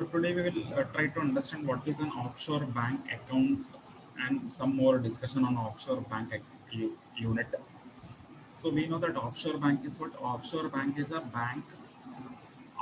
So today we will try to understand what is an offshore bank account and some more discussion on offshore bank unit. So we know that offshore bank is what? Offshore bank is a bank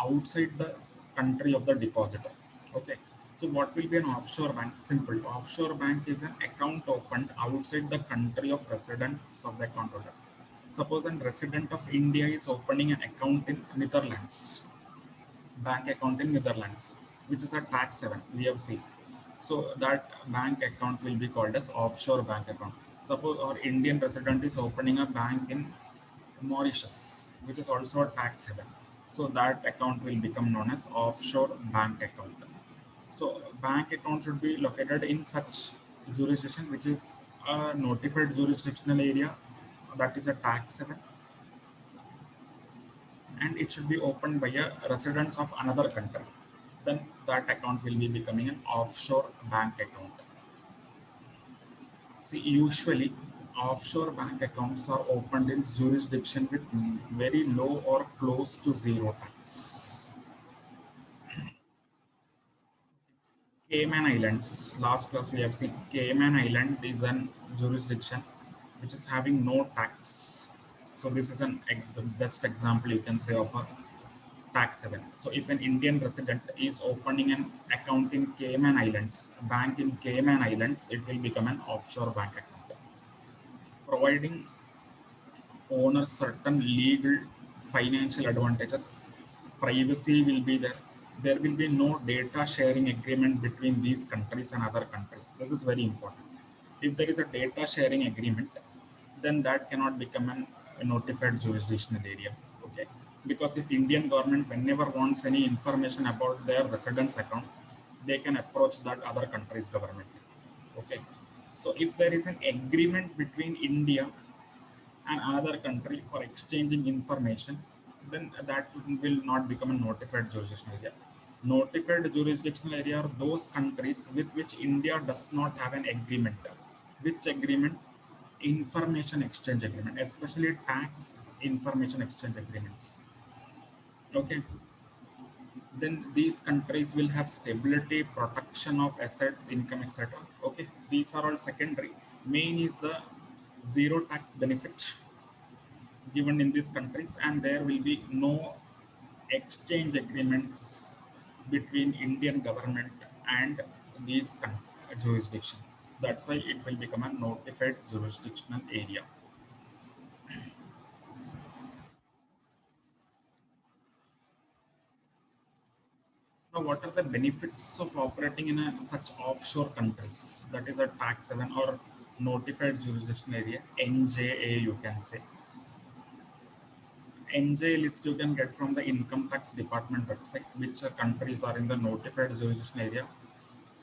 outside the country of the depositor. Okay. So what will be an offshore bank? Simple. Offshore bank is an account opened outside the country of residence of the account holder. Suppose a resident of India is opening an account in Netherlands, bank account in Netherlands, which is a tax haven, we have seen. So that bank account will be called as offshore bank account. Suppose our Indian resident is opening a bank in Mauritius, which is also a tax haven. So that account will become known as offshore bank account. So bank account should be located in such jurisdiction, which is a notified jurisdictional area, that is a tax haven, and it should be opened by a residents of another country. Then that account will be becoming an offshore bank account. See, usually offshore bank accounts are opened in jurisdiction with very low or close to zero tax. Cayman Islands, last class we have seen Cayman Island is an jurisdiction which is having no tax. So this is an best example you can say of a tax haven. So if an Indian resident is opening an account in Cayman Islands, a bank in Cayman Islands, it will become an offshore bank account, providing owners certain legal financial advantages. Privacy will be there. There will be no data sharing agreement between these countries and other countries. This is very important. If there is a data sharing agreement, then that cannot become a notified jurisdictional area. Okay, because if Indian government whenever wants any information about their residence account, they can approach that other country's government. Okay, so if there is an agreement between India and another country for exchanging information, then that will not become a notified jurisdictional area. Notified jurisdictional area are those countries with which India does not have an agreement. Which agreement? Information exchange agreement, especially tax information exchange agreements. Okay, then these countries will have stability, protection of assets, income, etc. Okay, these are all secondary. Main is the zero tax benefit given in these countries, and there will be no exchange agreements between Indian government and these jurisdiction. That's why it will become a notified jurisdictional area. Now, what are the benefits of operating in such offshore countries? That is a tax haven or notified jurisdiction area, NJA, you can say. NJ list you can get from the income tax department website, which countries are in the notified jurisdiction area.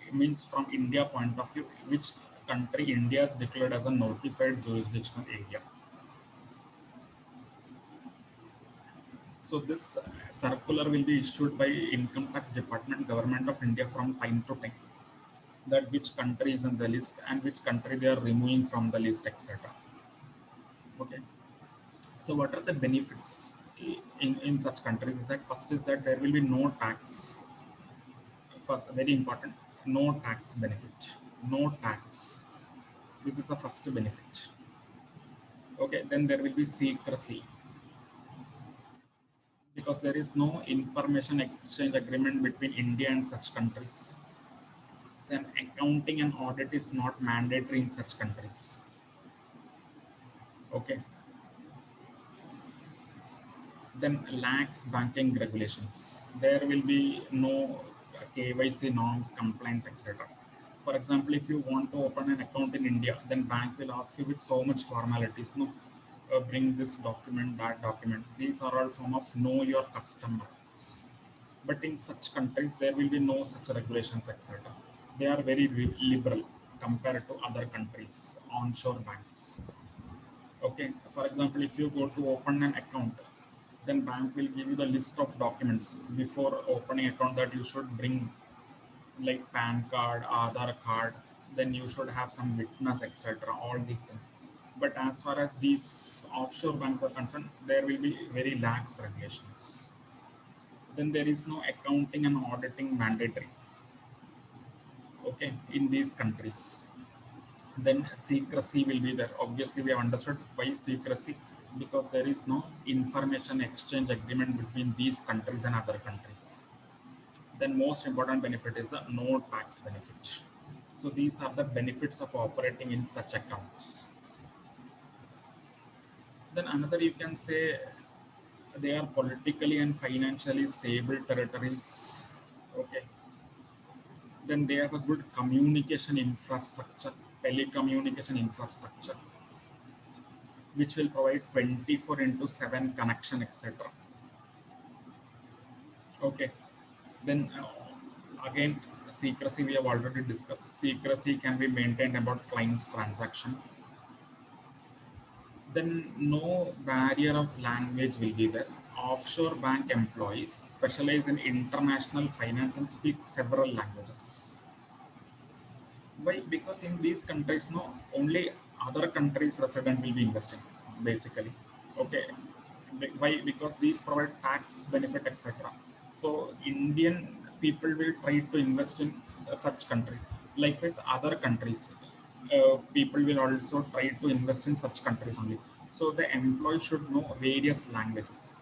It means from India point of view, which country India is declared as a notified jurisdictional area. So this circular will be issued by income tax department, government of India from time to time, that which country is in the list and which country they are removing from the list, etc. Okay. So what are the benefits in such countries? Is that first is that there will be no tax. First, very important, no tax benefit. No tax. This is the first benefit. Okay, then there will be secrecy because there is no information exchange agreement between India and such countries. So an accounting and audit is not mandatory in such countries. Okay, then lax banking regulations. There will be no KYC norms, compliance, etc. For example, if you want to open an account in India, then bank will ask you with so much formalities. No, bring this document, that document. These are all form of know your customers. But in such countries, there will be no such regulations, etc. They are very liberal compared to other countries, onshore banks. Okay, for example, if you go to open an account, then bank will give you the list of documents before opening account that you should bring, like PAN card, Aadhaar card, then you should have some witness, etc. All these things. But as far as these offshore banks are concerned, there will be very lax regulations. Then there is no accounting and auditing mandatory, okay, in these countries. Then secrecy will be there. Obviously, we have understood why secrecy, because there is no information exchange agreement between these countries and other countries. Then most important benefit is the no tax benefit. So these are the benefits of operating in such accounts. Then another, you can say, they are politically and financially stable territories. Okay. Then they have a good communication infrastructure, telecommunication infrastructure, which will provide 24 into 7 connection, etc. Okay. Then again, secrecy we have already discussed. Secrecy can be maintained about client's transaction. Then no barrier of language will be there. Offshore bank employees specialize in international finance and speak several languages. Why? Because in these countries, no, only other countries resident will be investing, basically. Okay. Why? Because these provide tax benefit, etc. So Indian people will try to invest in such country. Likewise, other countries, people will also try to invest in such countries only. So the employee should know various languages.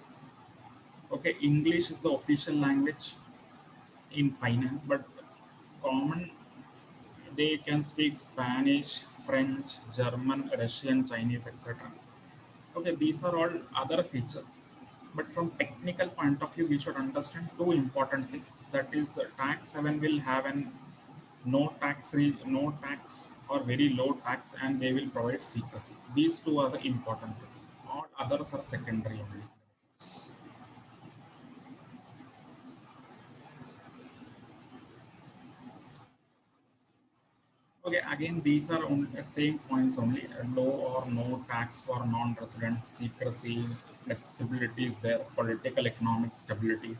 Okay, English is the official language in finance, but common, they can speak Spanish, French, German, Russian, Chinese, etc. Okay, these are all other features. But from technical point of view, we should understand two important things. That is, tax haven will have an no tax or very low tax, and they will provide secrecy. These two are the important things. All others are secondary only. Okay, again, these are same points only. Low or no tax for non-resident, secrecy, flexibility is there, political economic stability,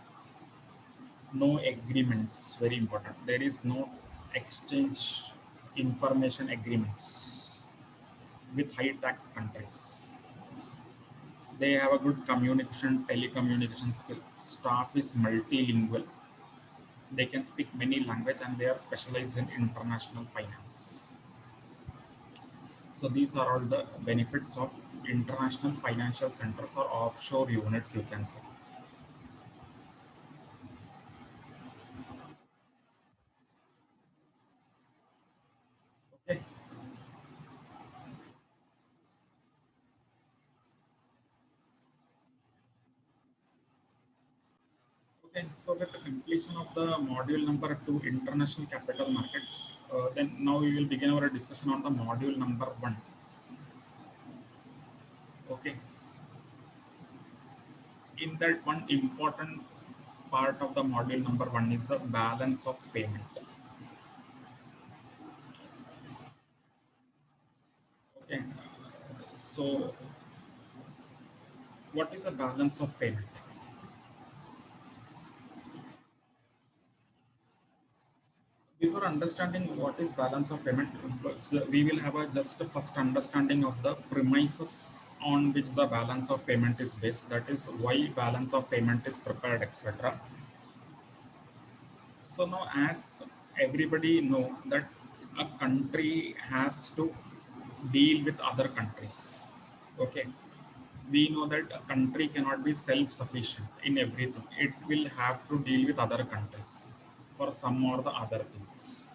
no agreements, very important. There is no exchange information agreements with high tax countries. They have a good communication, telecommunication skill. Staff is multilingual. They can speak many languages and they are specialized in international finance. So these are all the benefits of international financial centers or offshore units, you can say. Okay. Okay. So with the completion of the module number two, international capital markets, then now we will begin our discussion on the module number one. Okay. In that, one important part of the module number one is the balance of payment. Okay. So what is a balance of payment? Before understanding what is balance of payment, we will have a just a first understanding of the premises on which the balance of payment is based. That is why balance of payment is prepared, etc. So now, as everybody know that a country has to deal with other countries. Okay, we know that a country cannot be self-sufficient in everything. It will have to deal with other countries for some or the other things.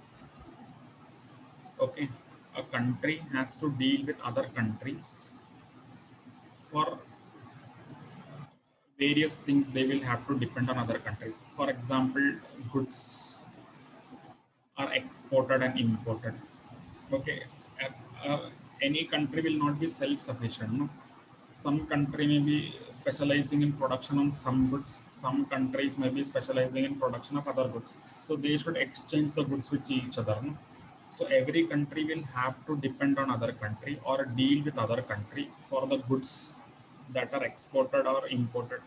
Okay, a country has to deal with other countries for various things. They will have to depend on other countries. For example, goods are exported and imported. Okay, uh, uh, any country will not be self-sufficient, no? Some country may be specializing in production of some goods, some countries may be specializing in production of other goods, so they should exchange the goods with each other, no? So every country will have to depend on other country or deal with other country for the goods that are exported or imported.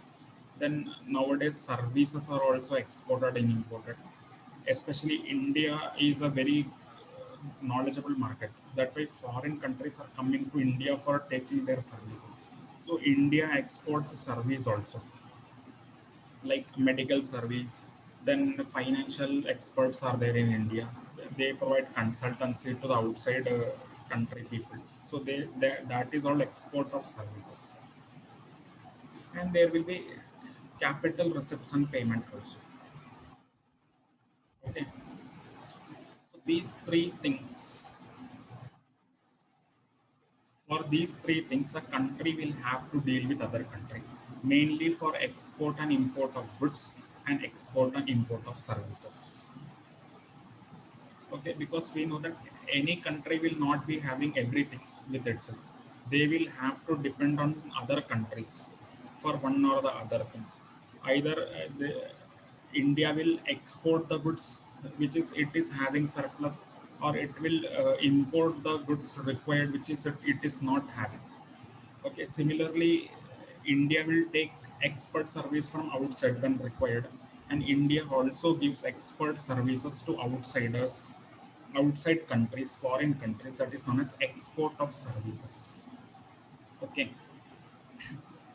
Then nowadays services are also exported and imported. Especially India is a very knowledgeable market. That way foreign countries are coming to India for taking their services. So India exports service also. like medical service. Then financial experts are there in India. They provide consultancy to the outside country people. So that is all export of services. And there will be capital receipts and payment also. Okay. So these three things, a country will have to deal with other country, mainly for export and import of goods and export and import of services. Okay, because we know that any country will not be having everything with itself. They will have to depend on other countries for one or the other things. Either India will export the goods which is it is having surplus, or it will import the goods required which is it is not having. Okay, similarly, India will take expert service from outside when required, and India also gives expert services to outsiders, outside countries, foreign countries, that is known as export of services. Okay,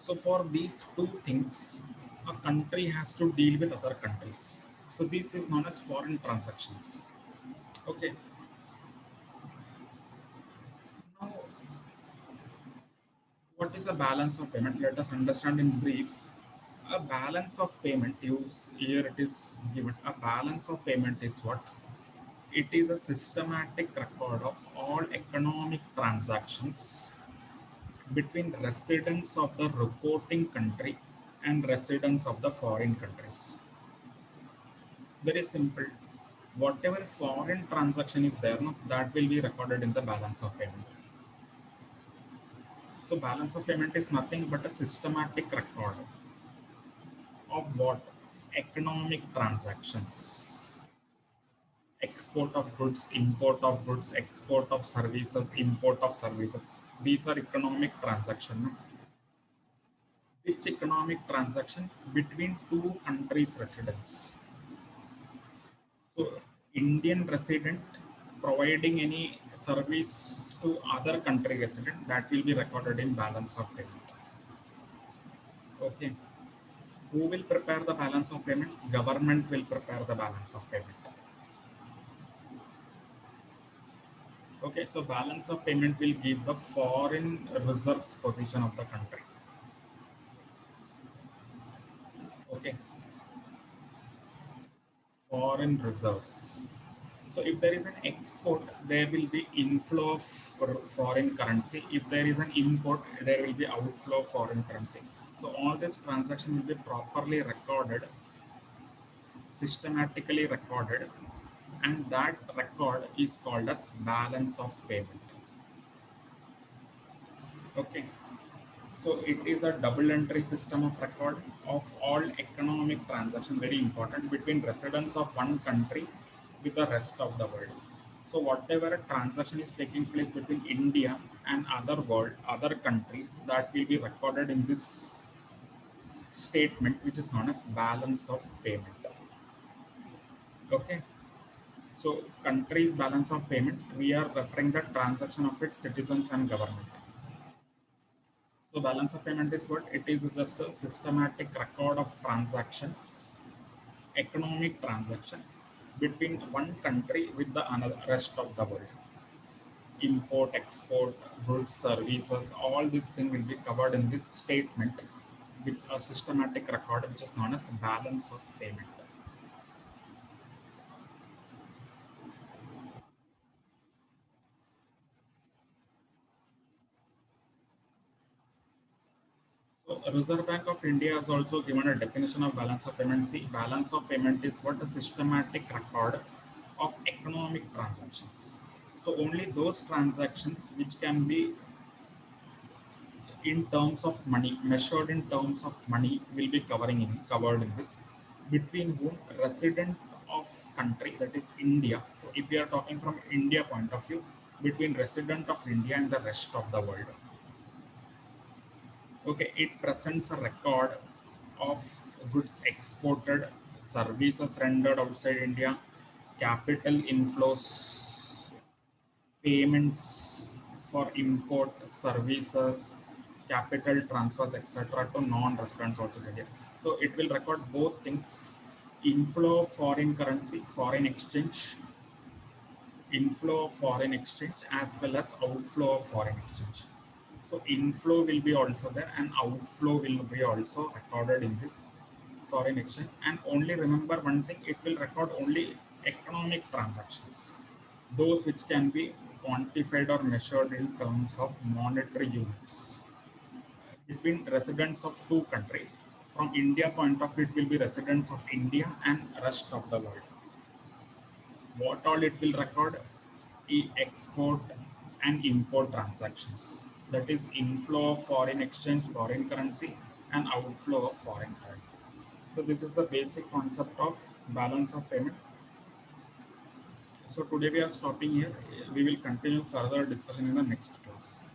so for these two things, a country has to deal with other countries. So this is known as foreign transactions. Okay, now what is a balance of payment? Let us understand in brief. A balance of payment is here it is given. A balance of payment is what? It is a systematic record of all economic transactions between residents of the reporting country and residents of the foreign countries. Very simple. Whatever foreign transaction is there, no, that will be recorded in the balance of payment. So balance of payment is nothing but a systematic record of what? Economic transactions. Export of goods, import of goods, export of services, import of services. These are economic transactions. Which economic transaction? Between two countries' residents. So, Indian resident providing any service to other country resident, that will be recorded in balance of payment. Okay. Who will prepare the balance of payment? Government will prepare the balance of payment. Okay, so balance of payment will give the foreign reserves position of the country. Okay, foreign reserves. So if there is an export, there will be inflow of foreign currency. If there is an import, there will be outflow of foreign currency. So all this transaction will be properly recorded, systematically recorded, and that record is called as balance of payment. Okay. So it is a double entry system of record of all economic transactions, very important, between residents of one country with the rest of the world. So whatever transaction is taking place between India and other world, other countries, that will be recorded in this statement, which is known as balance of payment. Okay. So country's balance of payment, we are referring the transaction of its citizens and government. So balance of payment is what? It is just a systematic record of transactions, economic transaction between one country with the another rest of the world. Import, export, goods, services, all these things will be covered in this statement, which a systematic record, which is known as balance of payment. So Reserve Bank of India has also given a definition of balance of payment. See, balance of payment is what? A systematic record of economic transactions. So only those transactions which can be in terms of money, measured in terms of money, will be covered in this. Between whom? Resident of country, that is India. So if we are talking from India point of view, between resident of India and the rest of the world. Okay, it presents a record of goods exported, services rendered outside India, capital inflows, payments for import services, capital transfers, etc. to non-residents also in India. So it will record both things: inflow of foreign currency, foreign exchange, inflow of foreign exchange, as well as outflow of foreign exchange. So inflow will be also there and outflow will be also recorded in this foreign exchange. And only remember one thing, it will record only economic transactions, those which can be quantified or measured in terms of monetary units between residents of two countries. From India point of view, it will be residents of India and rest of the world. What all it will record? Export and import transactions. That is inflow of foreign exchange, foreign currency, and outflow of foreign currency. So this is the basic concept of balance of payment. So today we are stopping here. We will continue further discussion in the next class.